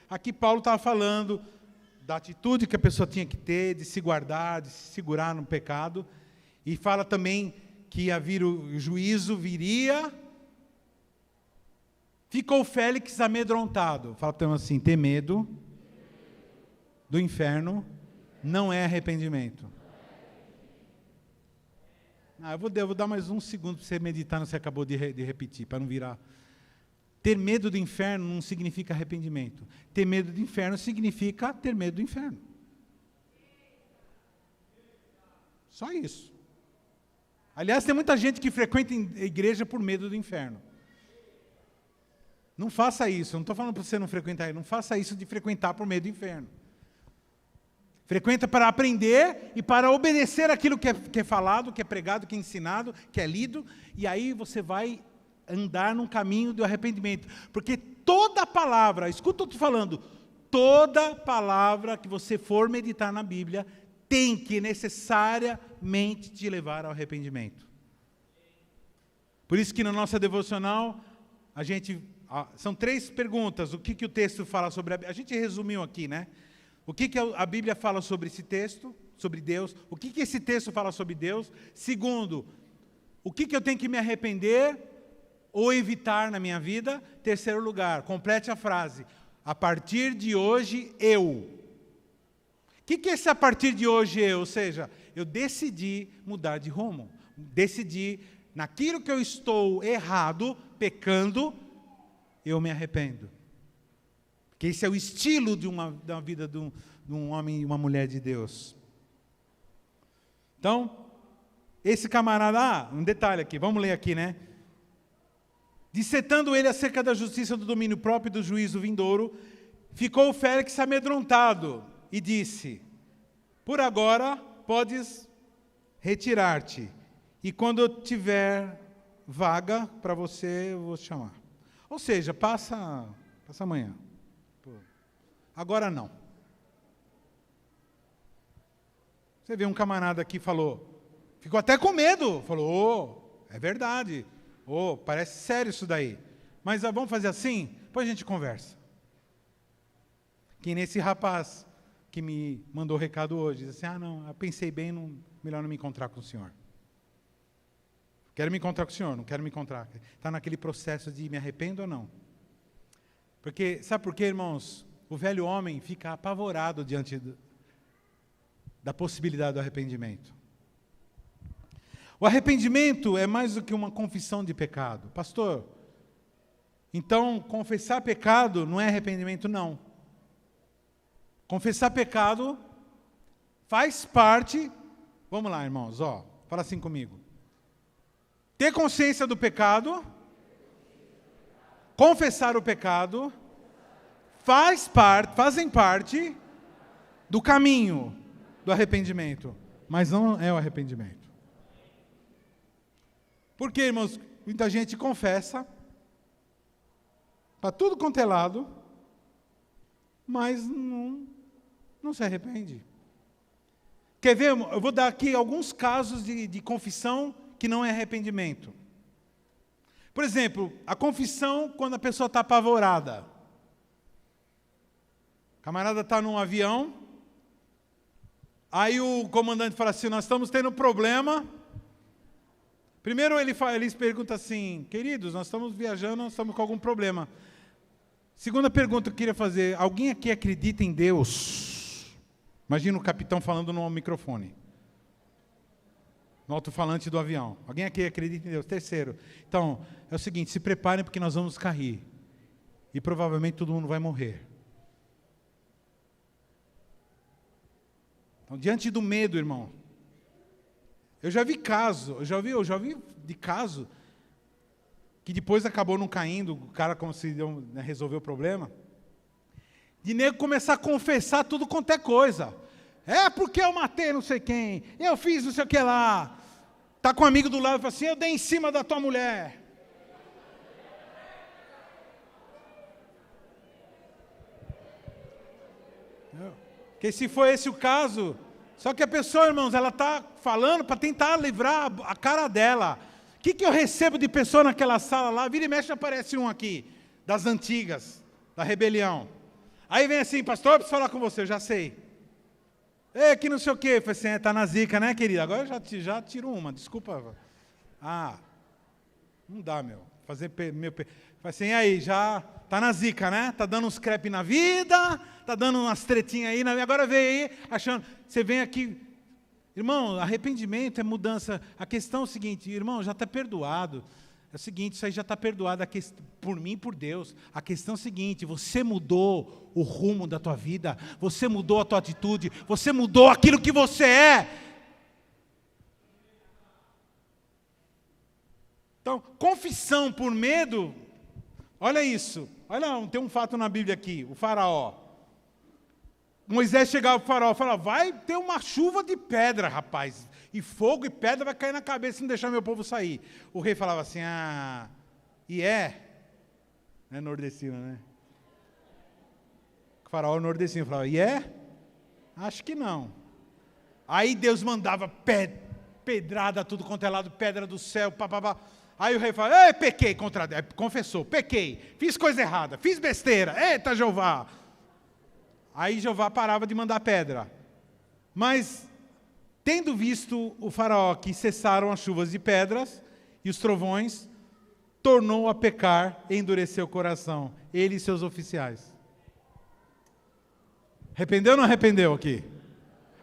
Aqui Paulo estava falando da atitude que a pessoa tinha que ter, de se guardar, de se segurar no pecado, e fala também que ia vir o juízo, viria. Ficou Félix amedrontado. Fala para assim, ter medo do inferno não é arrependimento. Eu vou dar mais um segundo para você meditar no que você acabou de repetir, para não virar. Ter medo do inferno não significa arrependimento. Ter medo do inferno significa ter medo do inferno. Só isso. Aliás, tem muita gente que frequenta a igreja por medo do inferno. Não faça isso. Eu não estou falando para você não frequentar. Não faça isso de frequentar por medo do inferno. Frequenta para aprender e para obedecer aquilo que é falado, que é pregado, que é ensinado, que é lido. E aí você vai andar num caminho do arrependimento. Porque toda palavra, escuta o que eu estou falando, toda palavra que você for meditar na Bíblia tem que necessariamente te levar ao arrependimento. Por isso que na nossa devocional, são 3 perguntas. O que o texto fala sobre a Bíblia? A gente resumiu aqui, né? O que a Bíblia fala sobre esse texto, sobre Deus? O que esse texto fala sobre Deus? Segundo, o que eu tenho que me arrepender ou evitar na minha vida? Terceiro lugar, complete a frase. A partir de hoje, eu. O que é esse a partir de hoje eu? Ou seja, eu decidi mudar de rumo. Decidi, naquilo que eu estou errado, pecando, eu me arrependo. Porque esse é o estilo de uma vida de um homem e uma mulher de Deus. Então, esse camarada, um detalhe aqui, vamos ler aqui, né? Dissertando ele acerca da justiça do domínio próprio e do juízo vindouro, ficou Félix amedrontado e disse, por agora podes retirar-te, e quando eu tiver vaga para você, eu vou te chamar. Ou seja, passa amanhã. Agora não. Você vê um camarada aqui ficou até com medo, falou, é verdade, parece sério isso daí, mas vamos fazer assim, depois a gente conversa. Que nesse rapaz que me mandou o recado hoje, diz assim, não, eu pensei bem, melhor não me encontrar com o senhor. Quero me encontrar com o senhor, não quero me encontrar. Está naquele processo de me arrependo ou não. Porque, sabe por quê, irmãos? O velho homem fica apavorado diante da possibilidade do arrependimento. O arrependimento é mais do que uma confissão de pecado. Pastor, então confessar pecado não é arrependimento? Não. Confessar pecado faz parte, vamos lá, irmãos, fala assim comigo. Ter consciência do pecado, confessar o pecado, fazem parte do caminho do arrependimento, mas não é o arrependimento. Porque, irmãos, muita gente confessa para tudo quanto é lado, mas não se arrepende. Quer ver? Eu vou dar aqui alguns casos de confissão que não é arrependimento. Por exemplo, a confissão quando a pessoa está apavorada. O camarada está num avião, Aí o comandante fala assim, nós estamos tendo problema. Primeiro eles perguntam assim, queridos, nós estamos viajando, nós estamos com algum problema. Segunda pergunta que eu queria fazer, alguém aqui acredita em Deus? Imagina o capitão falando no microfone, no alto-falante do avião. Alguém aqui acredita em Deus? Terceiro, então, é o seguinte, se preparem porque nós vamos cair. E provavelmente todo mundo vai morrer. Então, diante do medo, irmão, eu já vi de caso, que depois acabou não caindo, o cara conseguiu, né, resolver o problema, de nego começar a confessar tudo quanto é coisa. É porque eu matei não sei quem, eu fiz não sei o que lá. Está com um amigo do lado e fala assim, eu dei em cima da tua mulher. Porque se for esse o caso, só que a pessoa, irmãos, ela está falando para tentar livrar a cara dela. O que eu recebo de pessoa naquela sala lá? Vira e mexe, aparece um aqui, das antigas, da rebelião. Aí vem assim, pastor, eu preciso falar com você, eu já sei. É que não sei o quê. Eu falei assim, está na zica, né, querida? Agora eu já tiro uma, desculpa. Ah, não dá, meu. Falei assim, e aí, já está na zica, né? Está dando uns crepe na vida, está dando umas tretinhas aí, agora veio aí, achando, você vem aqui. Irmão, arrependimento é mudança. A questão é o seguinte, irmão, já está perdoado. É o seguinte, isso aí já está perdoado por mim e por Deus. A questão é o seguinte, você mudou o rumo da tua vida, você mudou a tua atitude, você mudou aquilo que você é. Então, confissão por medo, olha isso. Olha, tem um fato na Bíblia aqui, o faraó. Moisés chegava para o faraó e falava, vai ter uma chuva de pedra, rapaz. E fogo e pedra vai cair na cabeça se não deixar meu povo sair. O rei falava assim, e é? É nordestino, né? O faraó nordestino falava, e é? Acho que não. Aí Deus mandava pedrada, tudo quanto é lado, pedra do céu, papapá. Aí o rei fala, pequei contra Deus, confessou, pequei, fiz coisa errada, fiz besteira, eita Jeová. Aí Jeová parava de mandar pedra. Mas, tendo visto o faraó que cessaram as chuvas de pedras e os trovões, tornou a pecar e endureceu o coração, ele e seus oficiais. Arrependeu ou não arrependeu aqui?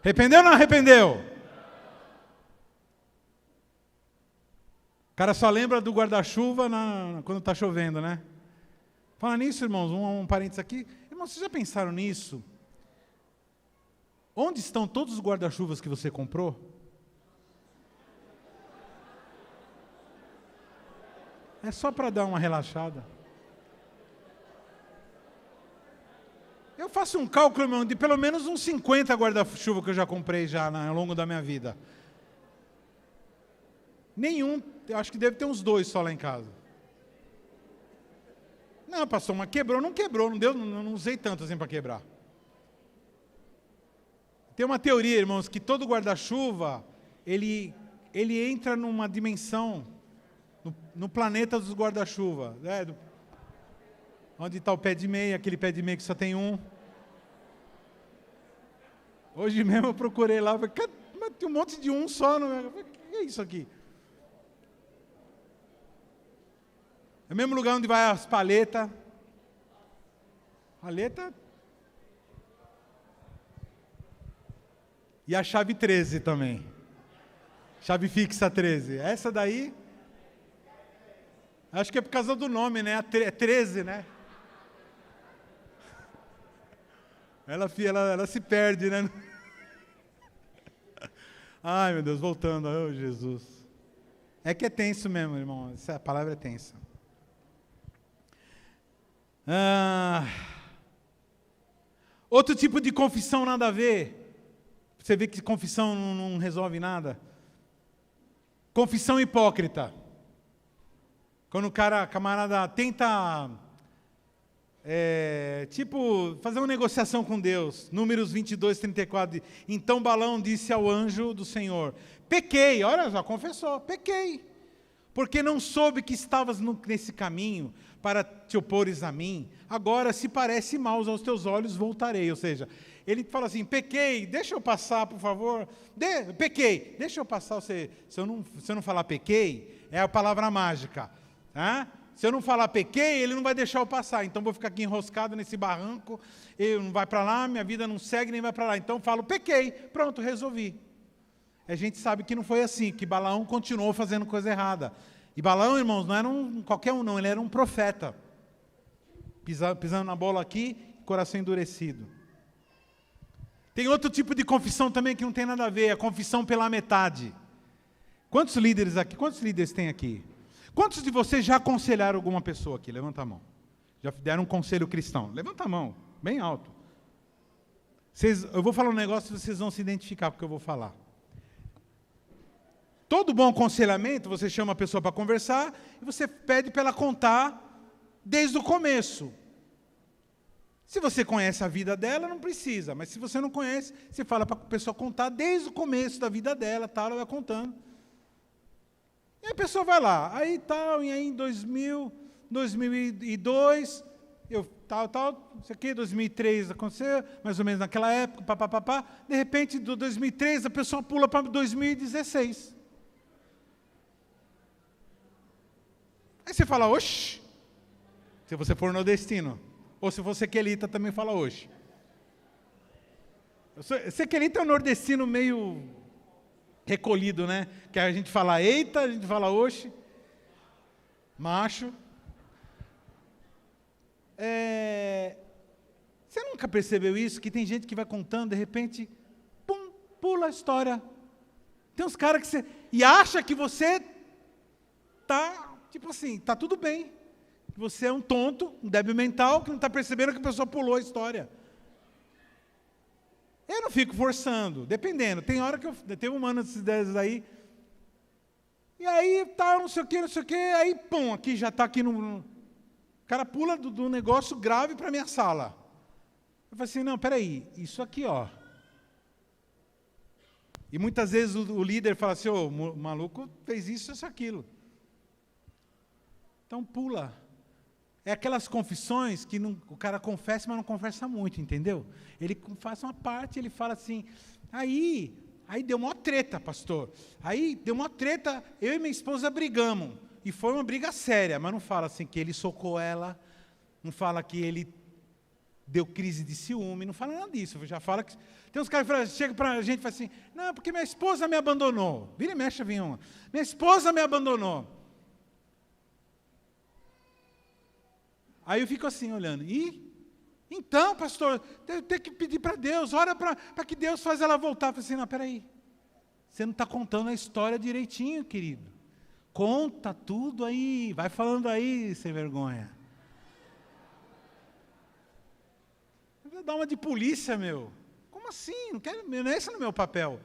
Arrependeu ou não arrependeu? O cara só lembra do guarda-chuva quando está chovendo, né? Fala nisso, irmãos, um parênteses aqui. Irmãos, vocês já pensaram nisso? Onde estão todos os guarda-chuvas que você comprou? É só para dar uma relaxada. Eu faço um cálculo, irmão, de pelo menos uns 50 guarda-chuva que eu já comprei já ao longo da minha vida. Nenhum, eu acho que deve ter uns 2 só lá em casa. Não, pastor, mas quebrou, não deu, não usei tanto assim para quebrar. Tem uma teoria, irmãos, que todo guarda-chuva, ele entra numa dimensão, no planeta dos guarda-chuva. Onde está o pé de meia, aquele pé de meia que só tem um. Hoje mesmo eu procurei lá, falei, mas tem um monte de um só. O que é isso aqui? É o mesmo lugar onde vai as paletas. Paleta. E a chave 13 também. Chave fixa 13. Essa daí, acho que é por causa do nome, né? É 13, né? Ela se perde, né? Ai, meu Deus, voltando. Oh, Jesus. É que é tenso mesmo, irmão. Essa palavra é tensa. Outro tipo de confissão nada a ver. Você vê que confissão não resolve nada. Confissão hipócrita. Quando o camarada tenta, fazer uma negociação com Deus. Números 22, 34. Então Balaão disse ao anjo do Senhor, pequei, olha só, confessou, pequei. Porque não soube que estavas nesse caminho, para te opores a mim, agora se parece maus aos teus olhos, voltarei. Ou seja, ele fala assim, pequei, deixa eu passar, por favor. Pequei, deixa eu passar. Se eu não falar pequei, é a palavra mágica. Tá? Se eu não falar pequei, ele não vai deixar eu passar. Então, vou ficar aqui enroscado nesse barranco, ele não vai para lá, minha vida não segue, nem vai para lá. Então, falo pequei, pronto, resolvi. A gente sabe que não foi assim, que Balaão continuou fazendo coisa errada. E Balaão, irmãos, não era qualquer um não, ele era um profeta. Pisando na bola aqui, coração endurecido. Tem outro tipo de confissão também que não tem nada a ver, a confissão pela metade. Quantos líderes aqui? Quantos líderes tem aqui? Quantos de vocês já aconselharam alguma pessoa aqui? Levanta a mão. Já deram um conselho cristão? Levanta a mão, bem alto. Eu vou falar um negócio e vocês vão se identificar porque eu vou falar. Todo bom aconselhamento, você chama a pessoa para conversar e você pede para ela contar desde o começo. Se você conhece a vida dela, não precisa. Mas se você não conhece, você fala para a pessoa contar desde o começo da vida dela, tal, ela vai contando. E a pessoa vai lá, aí tal, e aí em 2002, isso aqui, 2003 aconteceu, mais ou menos naquela época, papapá. De repente, do 2003, a pessoa pula para 2016. Aí você fala, oxe, se você for nordestino. Ou se for sequelita, também fala oxe. Sequelita é um nordestino meio recolhido, né? Que a gente fala eita, a gente fala oxe. Macho. Você nunca percebeu isso? Que tem gente que vai contando, de repente, pum, pula a história. Tem uns caras que você... E acha que você tá... Tipo assim, está tudo bem. Você é um tonto, um débil mental, que não está percebendo que a pessoa pulou a história. Eu não fico forçando, dependendo. Tem hora que eu tenho desses ideias aí. E aí, tá, não sei o quê, aí, pum, aqui já está aqui no... O cara pula do negócio grave para a minha sala. Eu falei assim, não, peraí, isso aqui, ó. E muitas vezes o líder fala assim, o maluco fez isso, aquilo. Então pula. É aquelas confissões que o cara confessa, mas não confessa muito, entendeu? Ele faz uma parte, ele fala assim, aí deu uma treta, pastor. Aí deu uma treta, eu e minha esposa brigamos. E foi uma briga séria, mas não fala assim que ele socou ela, não fala que ele deu crise de ciúme, não fala nada disso. Já fala que... Tem uns caras que chegam para a gente e falam assim, não, porque minha esposa me abandonou. Vira e mexe, vem uma. Minha esposa me abandonou. Aí eu fico assim, olhando. Então, pastor, eu tenho que pedir para Deus, ora para que Deus faça ela voltar. Eu falei assim, não, peraí. Você não está contando a história direitinho, querido. Conta tudo aí, vai falando aí, sem vergonha. Dá uma de polícia, meu. Como assim? Não é esse no meu papel.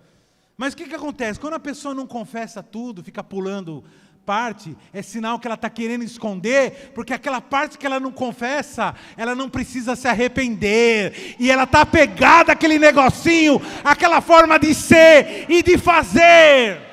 Mas o que acontece? Quando a pessoa não confessa tudo, fica pulando parte, é sinal que ela está querendo esconder, porque aquela parte que ela não confessa, ela não precisa se arrepender, e ela está apegada àquele negocinho, àquela forma de ser e de fazer.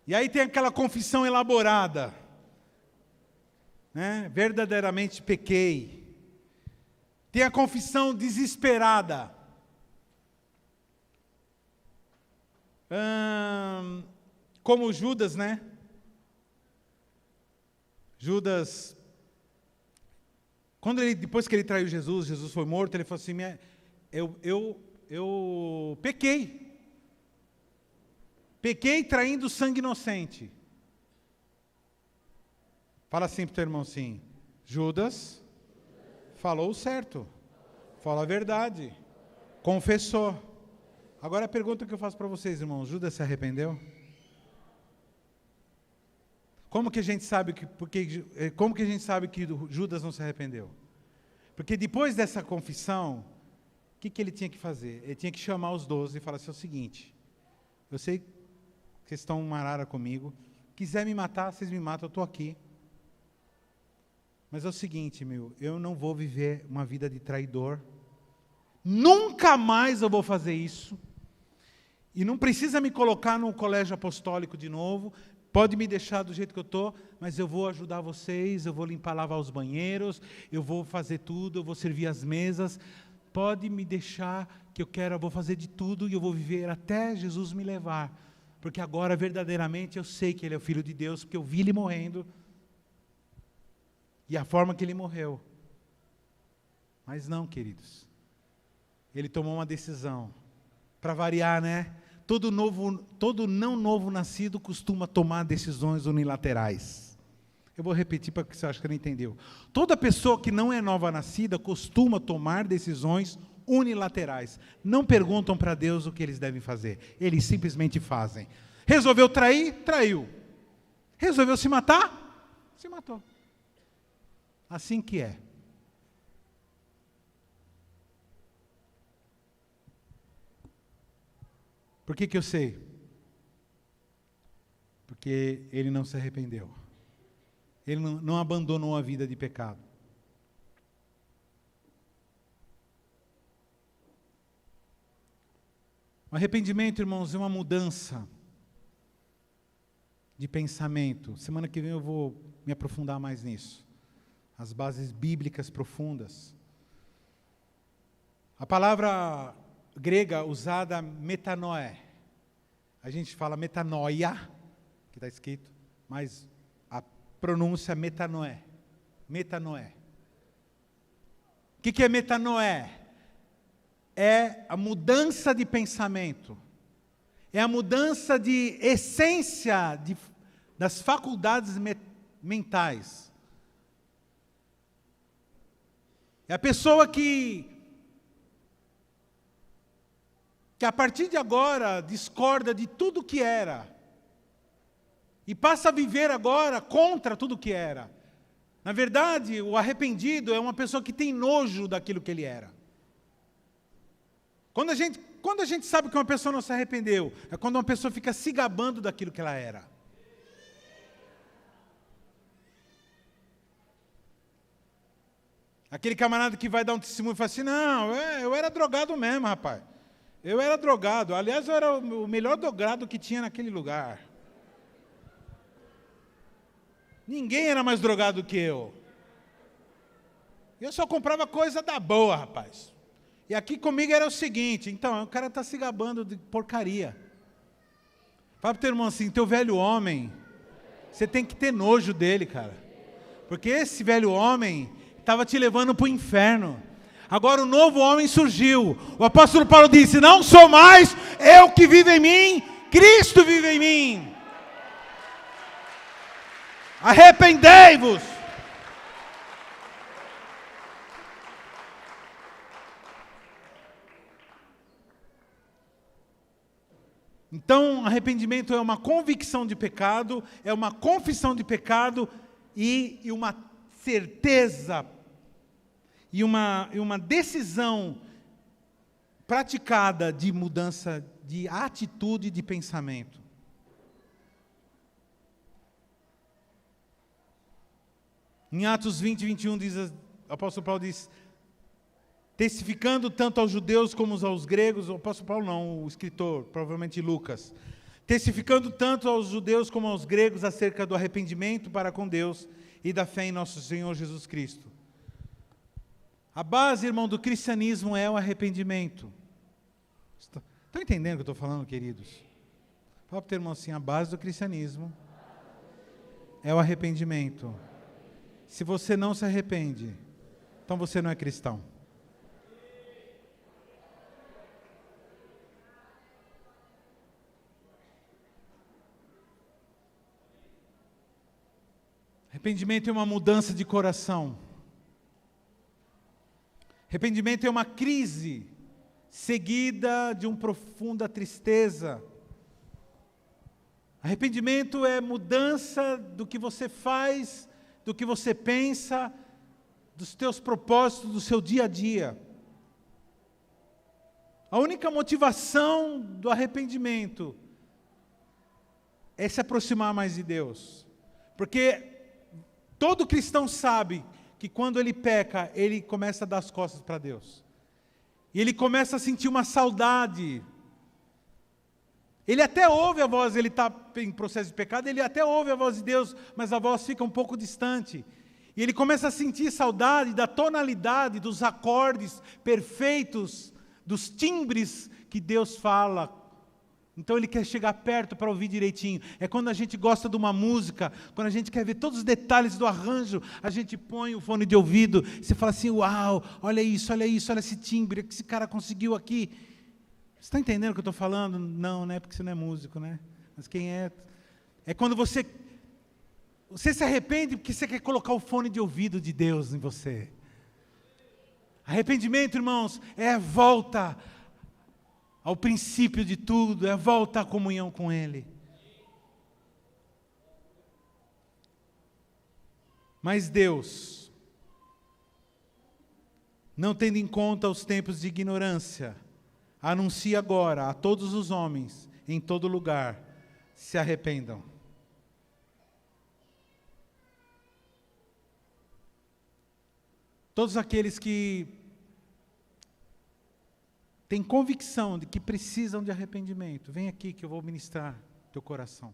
E aí tem aquela confissão elaborada, né? Verdadeiramente pequei. Tem a confissão desesperada. Como Judas, né? Judas, depois que ele traiu Jesus, Jesus foi morto, ele falou assim, eu pequei. Pequei traindo sangue inocente. Fala assim para o teu irmão assim, Judas falou o certo, falou a verdade, confessou. Agora a pergunta que eu faço para vocês, irmãos, Judas se arrependeu? Como que a gente sabe que Judas não se arrependeu? Porque depois dessa confissão, o que ele tinha que fazer? Ele tinha que chamar os 12 e falar assim, é o seguinte, eu sei que vocês estão uma arara comigo, quiser me matar, vocês me matam, eu estou aqui. Mas é o seguinte, eu não vou viver uma vida de traidor. Nunca mais eu vou fazer isso. E não precisa me colocar no colégio apostólico de novo. Pode me deixar do jeito que eu estou, mas eu vou ajudar vocês, eu vou limpar, lavar os banheiros, eu vou fazer tudo, eu vou servir as mesas. Pode me deixar que eu vou fazer de tudo e eu vou viver até Jesus me levar. Porque agora, verdadeiramente, eu sei que Ele é o Filho de Deus, porque eu vi Ele morrendo. E a forma que Ele morreu. Mas não, queridos. Ele tomou uma decisão. Para variar, né? Todo não novo nascido costuma tomar decisões unilaterais. Eu vou repetir para que você ache que não entendeu. Toda pessoa que não é nova nascida costuma tomar decisões unilaterais. Não perguntam para Deus o que eles devem fazer. Eles simplesmente fazem. Resolveu trair? Traiu. Resolveu se matar? Se matou. Assim que é. Por que eu sei? Porque ele não se arrependeu. Ele não abandonou a vida de pecado. O arrependimento, irmãos, é uma mudança de pensamento. Semana que vem eu vou me aprofundar mais nisso. As bases bíblicas profundas. A palavra grega usada metanoé. A gente fala metanoia, que está escrito, mas a pronúncia é metanoé. Metanoé. O que é metanoé? É a mudança de pensamento. É a mudança de essência das faculdades mentais. É a pessoa que a partir de agora discorda de tudo que era e passa a viver agora contra tudo que era. Na verdade, o arrependido é uma pessoa que tem nojo daquilo que ele era. Quando a gente sabe que uma pessoa não se arrependeu, é quando uma pessoa fica se gabando daquilo que ela era. Aquele camarada que vai dar um testemunho e fala assim, não, eu era drogado mesmo, rapaz. Eu era drogado. Aliás, eu era o melhor drogado que tinha naquele lugar. Ninguém era mais drogado que eu. Eu só comprava coisa da boa, rapaz. E aqui comigo era o seguinte, então, o cara está se gabando de porcaria. Fala para o teu irmão assim, teu velho homem, você tem que ter nojo dele, cara. Porque esse velho homem estava te levando para o inferno. Agora o novo homem surgiu. O apóstolo Paulo disse, não sou mais eu que vivo em mim, Cristo vive em mim. Arrependei-vos. Então, arrependimento é uma convicção de pecado, é uma confissão de pecado e uma certeza e uma decisão praticada de mudança de atitude e de pensamento. Em Atos 20, 21, o apóstolo Paulo diz, testificando tanto aos judeus como aos gregos, o apóstolo Paulo não, o escritor, provavelmente Lucas, testificando tanto aos judeus como aos gregos acerca do arrependimento para com Deus e da fé em nosso Senhor Jesus Cristo. A base, irmão, do cristianismo é o arrependimento. Estão entendendo o que eu estou falando, queridos? Fala para o teu irmão assim, a base do cristianismo é o arrependimento. Se você não se arrepende, então você não é cristão. Arrependimento é uma mudança de coração. Arrependimento é uma crise seguida de uma profunda tristeza. Arrependimento é mudança do que você faz, do que você pensa, dos teus propósitos, do seu dia a dia. A única motivação do arrependimento é se aproximar mais de Deus. Porque todo cristão sabe que quando ele peca, ele começa a dar as costas para Deus. E ele começa a sentir uma saudade. Ele até ouve a voz, ele está em processo de pecado, ele até ouve a voz de Deus, mas a voz fica um pouco distante. E ele começa a sentir saudade da tonalidade, dos acordes perfeitos, dos timbres que Deus fala. Então ele quer chegar perto para ouvir direitinho. É quando a gente gosta de uma música, quando a gente quer ver todos os detalhes do arranjo, a gente põe o fone de ouvido, você fala assim, uau, olha isso, olha esse timbre que esse cara conseguiu aqui. Você está entendendo o que eu estou falando? Não, né? Porque você não é músico, né? Mas quem é? É quando você se arrepende porque você quer colocar o fone de ouvido de Deus em você. Arrependimento, irmãos, é volta ao princípio de tudo, é volta à comunhão com Ele. Mas Deus, não tendo em conta os tempos de ignorância, anuncia agora a todos os homens, em todo lugar, se arrependam. Todos aqueles que têm convicção de que precisam de arrependimento, vem aqui que eu vou ministrar teu coração.